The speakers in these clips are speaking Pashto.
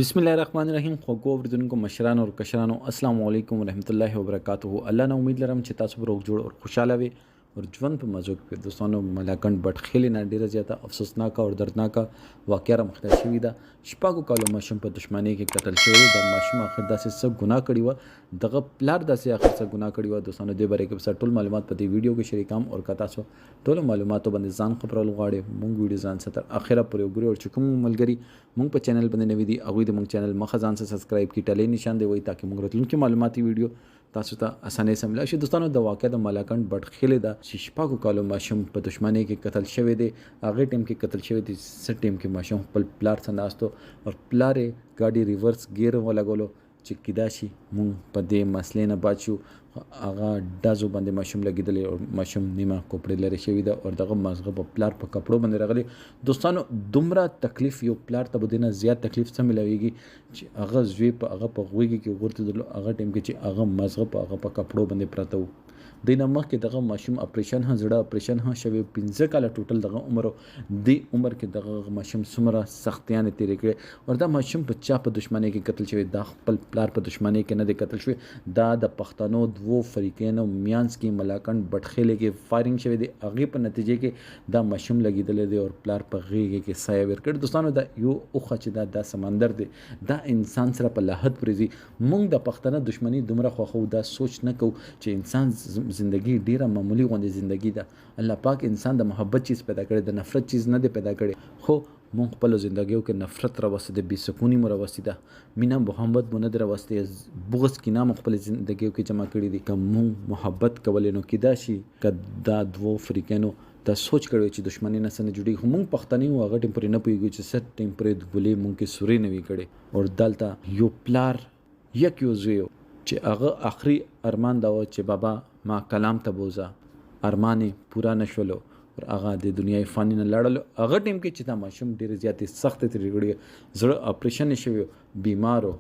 बिस्मिल्लाहिर्रहमानिर्रहीम خوږو اوریدونکو مشرانو او کشرانو السلام علیکم ورحمت الله وبرکاته الله نه امید لرم چې تاسو به روغ جوړ او خوشاله وي اور ژوند په مزو کې دوستانو ملاکنډ بټخیل نه ډیره زیاته افسوسناک او دردناک واقعه را مخته شوې ده شپږو کالو ماشوم په دښمنۍ کې قتل شوی د ماشوم اخر داسې څه ګناه کړی و دغه پلار داسې اخر څه ګناه کړی و دوستانو دې باره کې ټول معلومات په دې ویډیو کې شریکام او که تاسو ټول معلوماتو باندې ځان خبرول غواړئ مونږ ویډیو ځان ستر اخره پورې وګورئ او چې کوم ملګری مونږ په چینل باندې نوی دي هغوی د مونږ چینل مخه ځان سره سبسکرایب کړي ټلې نشان دی وایي تاکي مونږ راتلونکي معلوماتي ویډیو تاسو ته اسانۍ سره ملاوي شي دوستانو د واقعه د ملاکنډ بټخیلې ده چې شپږو کالو ماشوم په دښمنۍ کې قتل شوی دی هغې ټیم کې قتل شوی دی څه ټیم کې ماشوم خپل پلار څخه ناستو او پلار یې ګاډي ریورس ګیر ولګولو چې کیدای شي مونږ په دې مسلې نه بچ شو هغه ډزو باندې ماشوم لګېدلی او ماشوم نیمه کوپړې لرې شوي ده او دغه مازغه په پلار په کپړو باندې راغلی دوستانو دومره تکلیف یو پلار ته به دې نه زیات تکلیف څه میلاویږي چې هغه زوی په هغه په غوږې کې وغورځېدلو هغه ټیم کې چې هغه مازغه په هغه په کپړو باندې پراته وو دې نه مخکې دغه ماشوم اپریشن هم زړه اپریشن هم شوی 15 کاله ټوټل دغه عمر دې عمر کې دغه ماشوم څومره سختیانې تېرې کړې او دا ماشوم په چا په دښمنۍ کې قتل شوی دا خپل پلار په دښمنۍ کې نه دی قتل شوی دا د پښتنو دوو فریقینو میانس کې ملاکنډ بټخیلې کې فایرنګ شوی دی هغې په نتیجې کې دا ماشوم لګېدلی دی او پلار په غېږې کې سایه ورکړ دوستانو دا یو اوښه چې دا سمندر دی دا انسان سره په لاحت پرې ځي موږ د پښتنه دښمني دومره خوښو دا سوچ نه کوو چې انسان زندگی ډیره معمولی غوندې زندگی ده الله پاک انسان د محبت چیز پیدا کړی د نفرت چیز نه دی پیدا کړی خو مونږ خپلو زندګیو کې نفرت راوستې ده بې سکوني مو راوستې ده مینه محبت مو نه دی راوستې بغض کینه مو خپلې زندګیو کې جمع کړي دي که مونږ محبت کولی نو کیدای شي که دا دوو فریقینو دا سوچ کړی چې دښمنۍ نه څه نه جوړېږي خو مونږ پښتانه یو هغه ټیم پورې نه پوهېږو چې څه ټیم پورې ګولې مونږ کې سورې نه وي کړې او دلته یو پلار یو زوی چې هغه آخري ارمان دا و چې بابا ما کلام ته بوزه ارمان پورا نشولو اور هغه د دنیای فانی نه لاړلو هغه ټیم کې چې دا ماشوم ډېرې زیاتې سختې ترې کړې زړه اپریشن یې شوی بیمارو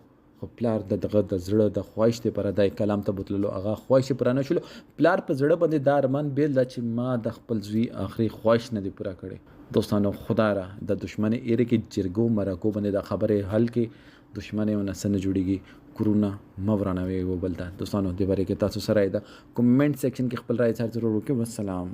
خو پلار دغه د زړه د خواهش دپاره دا کلام ته بوتللو هغه خواهش یې پوره نه شولو پلار په زړه باندې دا ارمان بیل ده چې ما د خپل زوی آخري خواهش نه دی پوره کړی دوستانو خدا را د دښمنۍ ایرې کې جرګو مرکو باندې دا خبرې حل کې دښمنۍ ونه څه نه جوړېږي کورونه مه ورانوئ یو بل ته دوستانو دې باره کې تاسو سره یې ده کومنټ سیکشن کې خپل رایې ضرور وکړئ والسلام